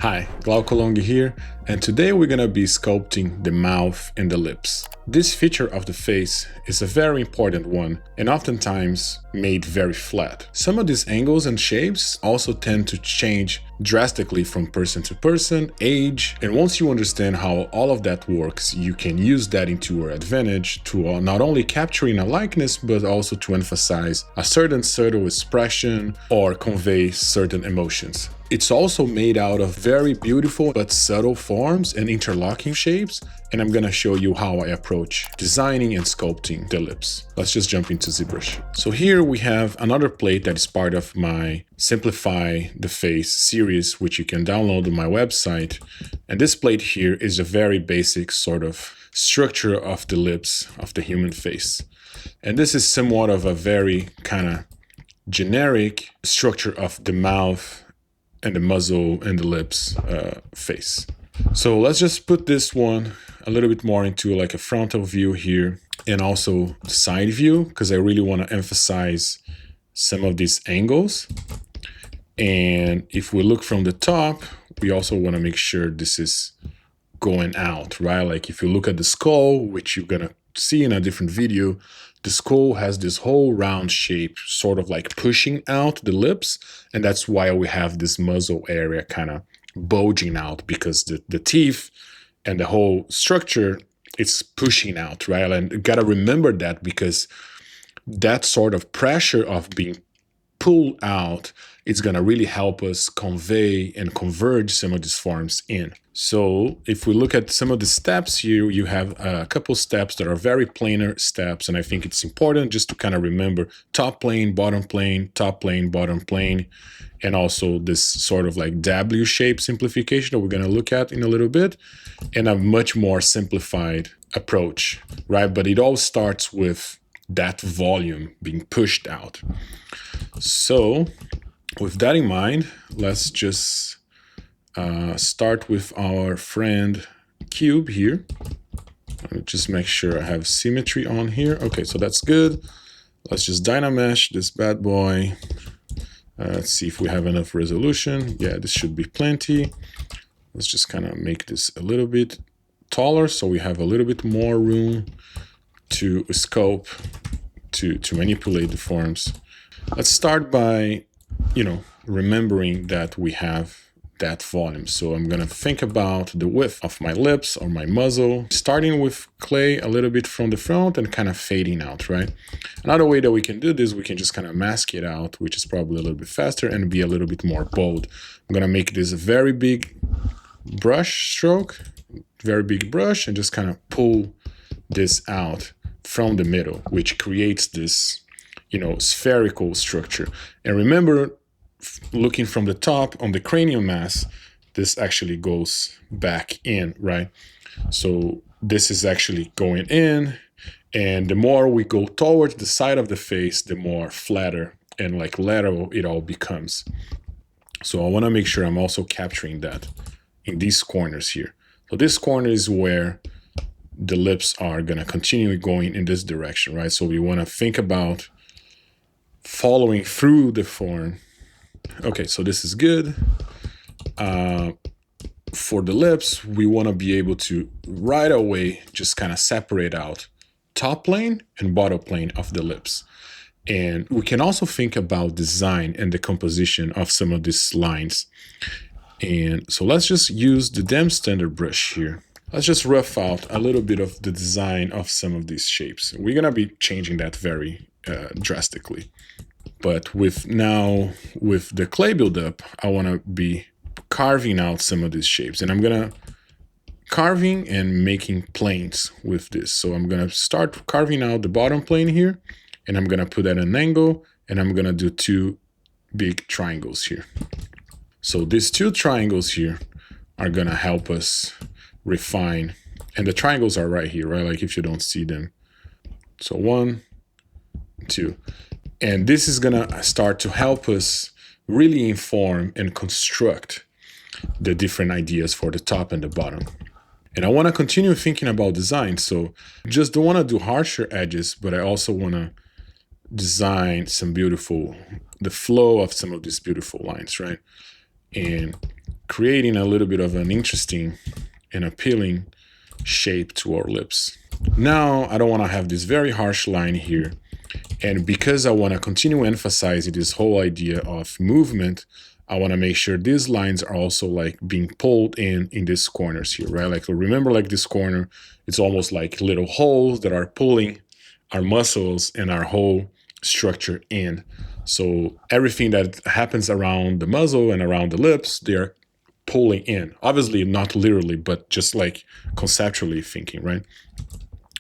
Hi, Glaucolong here, and today we're gonna be sculpting the mouth and the lips. This feature of the face is a very important one and oftentimes made very flat. Some of these angles and shapes also tend to change drastically from person to person, age, and once you understand how all of that works, you can use that into your advantage to not only capturing a likeness, but also to emphasize a certain subtle expression or convey certain emotions. It's also made out of very beautiful but subtle forms and interlocking shapes, and I'm gonna show you how I approach designing and sculpting the lips. Let's just jump into ZBrush. So here we have another plate that is part of my Simplify the Face series, which you can download on my website. And this plate here is a very basic sort of structure of the lips of the human face. And this is somewhat of a very kind of generic structure of the mouth and the muzzle and the lips face. So let's just put this one a little bit more into like a frontal view here and also side view, because I really want to emphasize some of these angles. And if we look from the top, we also want to make sure this is going out, right? Like if you look at the skull, which you're gonna see in a different video, the skull has this whole round shape, sort of like pushing out the lips. And that's why we have this muzzle area kind of bulging out, because the teeth and the whole structure, it's pushing out, right? And you gotta remember that, because that sort of pressure of being pulled out is gonna really help us convey and converge some of these forms in. So if we look at some of the steps here, you have a couple steps that are very planar steps, and I think it's important just to kind of remember top plane, top plane, bottom plane, and also this sort of like W shape simplification that we're gonna look at in a little bit, and a much more simplified approach, right? But it all starts with that volume being pushed out. So with that in mind, let's just start with our friend cube here. Let me just make sure I have symmetry on here. Okay, so that's good. Let's just Dynamesh this bad boy. Let's see if we have enough resolution. Yeah, this should be plenty. Let's just kind of make this a little bit taller so we have a little bit more room to sculpt, to manipulate the forms. Let's start by, remembering that we have that volume. So I'm gonna think about the width of my lips or my muzzle, starting with clay a little bit from the front and kind of fading out, right? Another way that we can do this, we can just kind of mask it out, which is probably a little bit faster and be a little bit more bold. I'm gonna make this a very big brush stroke, very big brush, and just kind of pull this out from the middle, which creates this, spherical structure. And remember, looking from the top on the cranial mass, this actually goes back in, right? So this is actually going in, and the more we go towards the side of the face, the more flatter and like lateral it all becomes. So I want to make sure I'm also capturing that in these corners here. So this corner is where the lips are going to continue going in this direction, right? So we want to think about following through the form. Okay, so this is good. For the lips, we want to be able to right away just kind of separate out top plane and bottom plane of the lips. And we can also think about design and the composition of some of these lines. And so let's just use the damn standard brush here. Let's just rough out a little bit of the design of some of these shapes. We're gonna be changing that very drastically. But with the clay buildup, I wanna be carving out some of these shapes. And I'm gonna carving and making planes with this. So I'm gonna start carving out the bottom plane here, and I'm gonna put at an angle, and I'm gonna do two big triangles here. So these two triangles here are gonna help us refine, and the triangles are right here, right? Like if you don't see them. So 1, 2, and this is gonna start to help us really inform and construct the different ideas for the top and the bottom. And I wanna continue thinking about design. So just don't wanna do harsher edges, but I also wanna design the flow of some of these beautiful lines, right? And creating a little bit of an interesting and appealing shape to our lips. Now, I don't want to have this very harsh line here. And because I want to continue emphasizing this whole idea of movement, I want to make sure these lines are also like being pulled in these corners here, right? Like remember, like this corner, it's almost like little holes that are pulling our muscles and our whole structure in. So everything that happens around the muzzle and around the lips, they're pulling in. Obviously not literally, but just like conceptually thinking, right?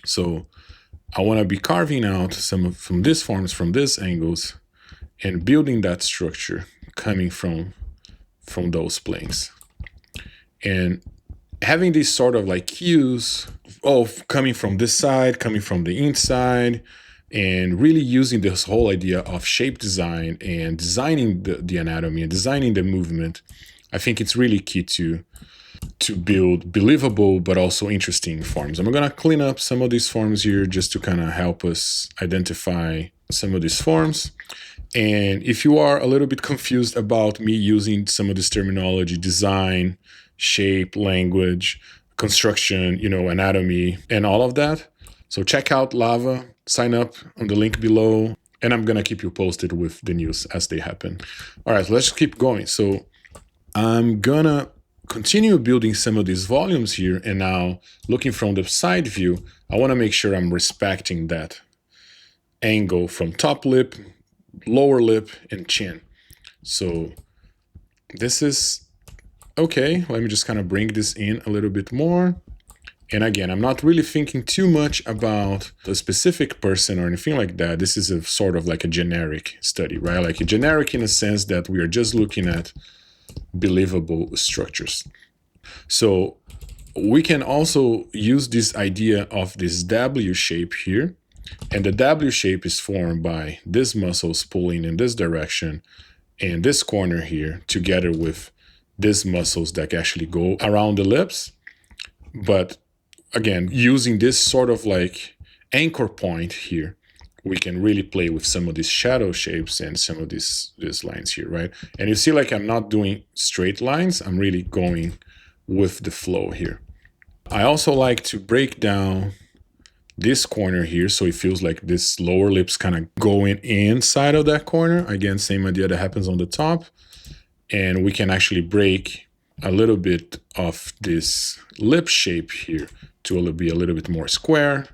So I want to be carving out some from these forms, from these angles, and building that structure coming from those planes. And having these sort of like cues of coming from this side, coming from the inside, and really using this whole idea of shape design and designing the anatomy and designing the movement, I think it's really key to build believable but also interesting forms. I'm gonna clean up some of these forms here just to kind of help us identify some of these forms. And if you are a little bit confused about me using some of this terminology, design, shape, language, construction, anatomy, and all of that, so check out Lava, sign up on the link below, and I'm gonna keep you posted with the news as they happen. All right, let's keep going. So I'm gonna continue building some of these volumes here, and now looking from the side view, I want to make sure I'm respecting that angle from top lip, lower lip, and chin. So this is okay. Let me just kind of bring this in a little bit more. And again, I'm not really thinking too much about a specific person or anything like that. This is a sort of like a generic study, right? Like a generic in a sense that we are just looking at believable structures. So we can also use this idea of this W shape here. And the W shape is formed by these muscles pulling in this direction and this corner here together with these muscles that actually go around the lips. But again, using this sort of like anchor point here, we can really play with some of these shadow shapes and some of these lines here, right? And you see like I'm not doing straight lines, I'm really going with the flow here. I also like to break down this corner here so it feels like this lower lip's kind of going inside of that corner. Again, same idea that happens on the top. And we can actually break a little bit of this lip shape here to be a little bit more square,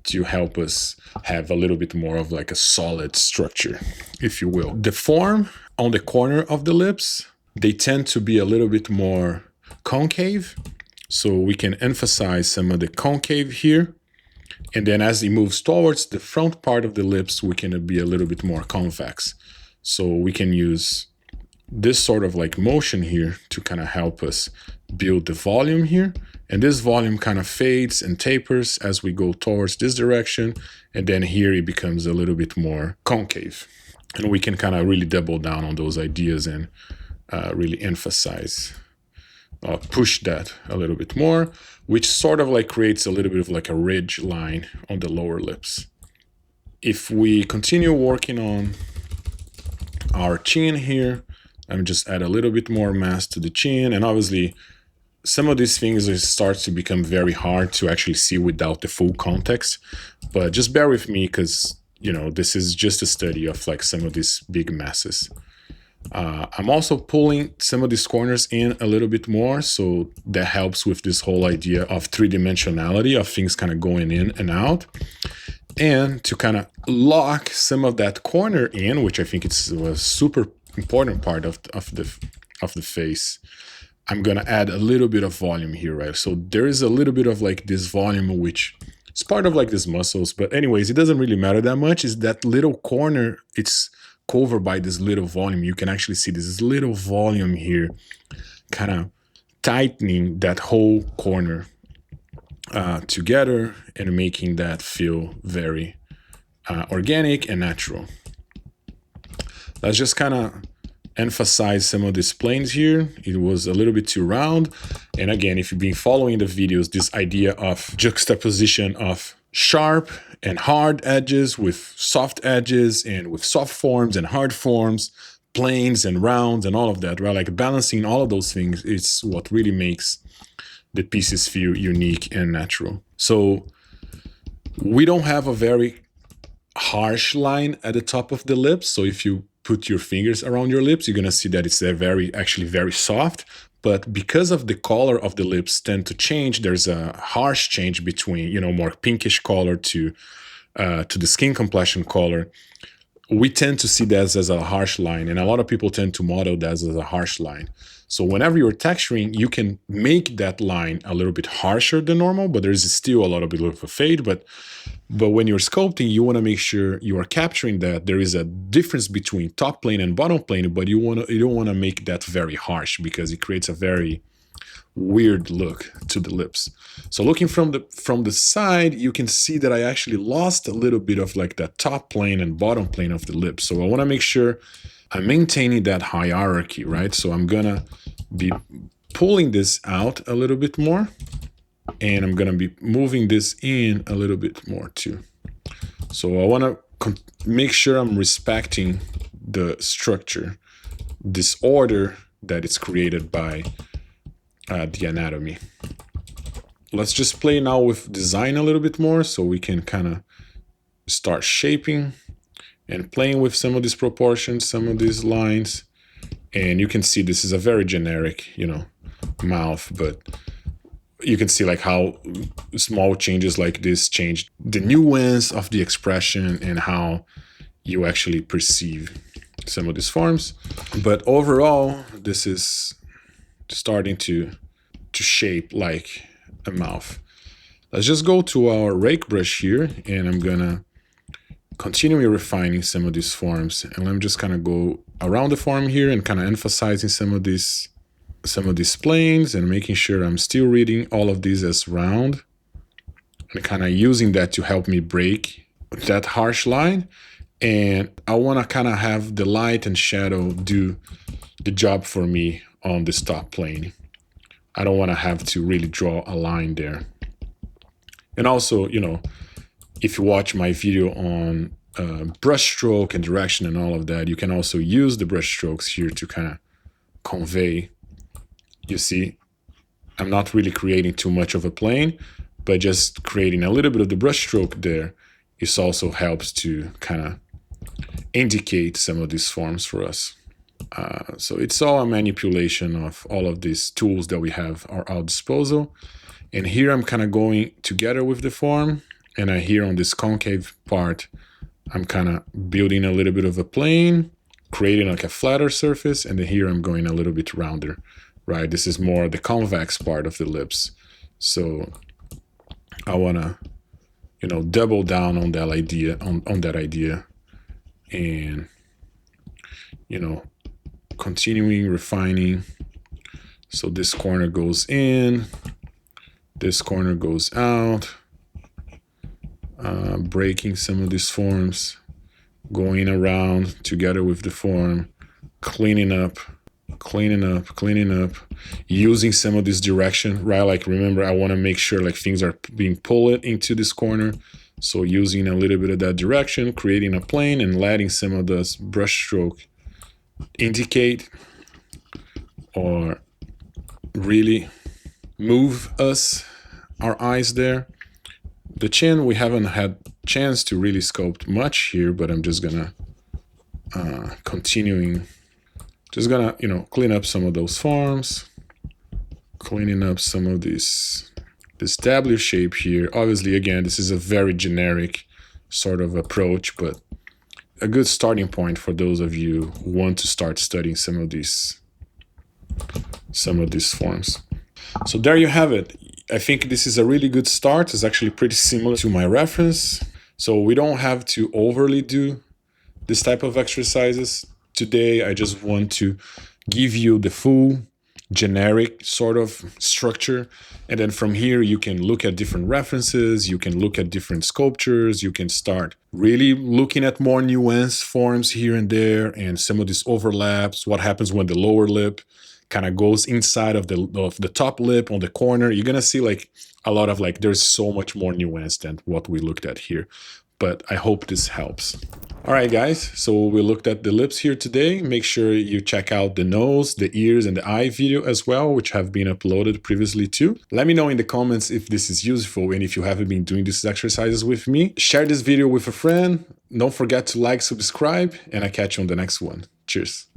to help us have a little bit more of like a solid structure, if you will. The form on the corner of the lips, they tend to be a little bit more concave. So we can emphasize some of the concave here. And then as it moves towards the front part of the lips, we can be a little bit more convex. So we can use this sort of like motion here to kind of help us build the volume here. And this volume kind of fades and tapers as we go towards this direction. And then here it becomes a little bit more concave. And we can kind of really double down on those ideas and really emphasize, push that a little bit more, which sort of like creates a little bit of like a ridge line on the lower lips. If we continue working on our chin here, I'm just add a little bit more mass to the chin. And obviously, some of these things start to become very hard to actually see without the full context. But just bear with me because, this is just a study of like some of these big masses. I'm also pulling some of these corners in a little bit more. So that helps with this whole idea of three-dimensionality of things kind of going in and out. And to kind of lock some of that corner in, which I think it's a super important part of the face, I'm gonna add a little bit of volume here, right? So there is a little bit of like this volume, which is part of like these muscles, but anyways, it doesn't really matter that much. Is that little corner, it's covered by this little volume. You can actually see this little volume here, kind of tightening that whole corner together and making that feel very organic and natural. Let's just kind of emphasize some of these planes here. It was a little bit too round. And again, if you've been following the videos, this idea of juxtaposition of sharp and hard edges with soft edges and with soft forms and hard forms, planes and rounds and all of that, right? Like balancing all of those things is what really makes the pieces feel unique and natural. So we don't have a very harsh line at the top of the lips. So if you put your fingers around your lips, you're gonna see that it's actually very soft. But because of the color of the lips tend to change, there's a harsh change between, you know, more pinkish color to the skin complexion color. We tend to see that as a harsh line, and a lot of people tend to model that as a harsh line. So whenever you're texturing, you can make that line a little bit harsher than normal, but there's still a little bit of a fade. But when you're sculpting, you want to make sure you are capturing that there is a difference between top plane and bottom plane, but you don't want to make that very harsh because it creates a very weird look to the lips. So looking from the side, you can see that I actually lost a little bit of like that top plane and bottom plane of the lips. So I want to make sure I'm maintaining that hierarchy, right? So I'm gonna be pulling this out a little bit more, and I'm gonna be moving this in a little bit more too. So I want to make sure I'm respecting the structure, this order that is created by the anatomy. Let's just play now with design a little bit more so we can kind of start shaping and playing with some of these proportions, some of these lines. And you can see this is a very generic, you know, mouth, but you can see like how small changes like this change the nuance of the expression and how you actually perceive some of these forms. But overall, this is starting to shape like a mouth. Let's just go to our rake brush here, and I'm gonna continue refining some of these forms. And let me just kind of go around the form here and kind of emphasizing some of these planes and making sure I'm still reading all of these as round and kind of using that to help me break that harsh line. And I want to kind of have the light and shadow do the job for me on this top plane. I don't want to have to really draw a line there. And also, you know, if you watch my video on brush stroke and direction and all of that, you can also use the brush strokes here to kind of convey. You see, I'm not really creating too much of a plane, but just creating a little bit of the brush stroke there. This also helps to kind of indicate some of these forms for us. So it's all a manipulation of all of these tools that we have at our disposal. And here I'm kind of going together with the form. And here on this concave part, I'm kind of building a little bit of a plane, creating like a flatter surface. And then here I'm going a little bit rounder, right? This is more the convex part of the lips. So I want to, you know, double down on that idea, on that idea. And, you know, continuing refining. So this corner goes in, this corner goes out, breaking some of these forms, going around together with the form, cleaning up, using some of this direction, right? Like remember, I want to make sure like things are being pulled into this corner. So using a little bit of that direction, creating a plane and letting some of this brush stroke indicate or really move our eyes there. The chin, we haven't had chance to really sculpt much here, but I'm just gonna you know, clean up some of those forms, cleaning up some of this W shape here. Obviously, again, this is a very generic sort of approach, but a good starting point for those of you who want to start studying some of these forms. So there you have it. I think this is a really good start. It's actually pretty similar to my reference. So we don't have to overly do this type of exercises. Today, I just want to give you the full generic sort of structure. And then from here, you can look at different references. You can look at different sculptures. You can start really looking at more nuanced forms here and there and some of these overlaps. What happens when the lower lip kind of goes inside of the top lip on the corner. You're going to see like a lot of like, there's so much more nuance than what we looked at here. but I hope this helps. Alright guys, so we looked at the lips here today. Make sure you check out the nose, the ears, and the eye video as well, which have been uploaded previously too. Let me know in the comments if this is useful and if you haven't been doing these exercises with me. Share this video with a friend. Don't forget to like, subscribe, and I catch you on the next one. Cheers.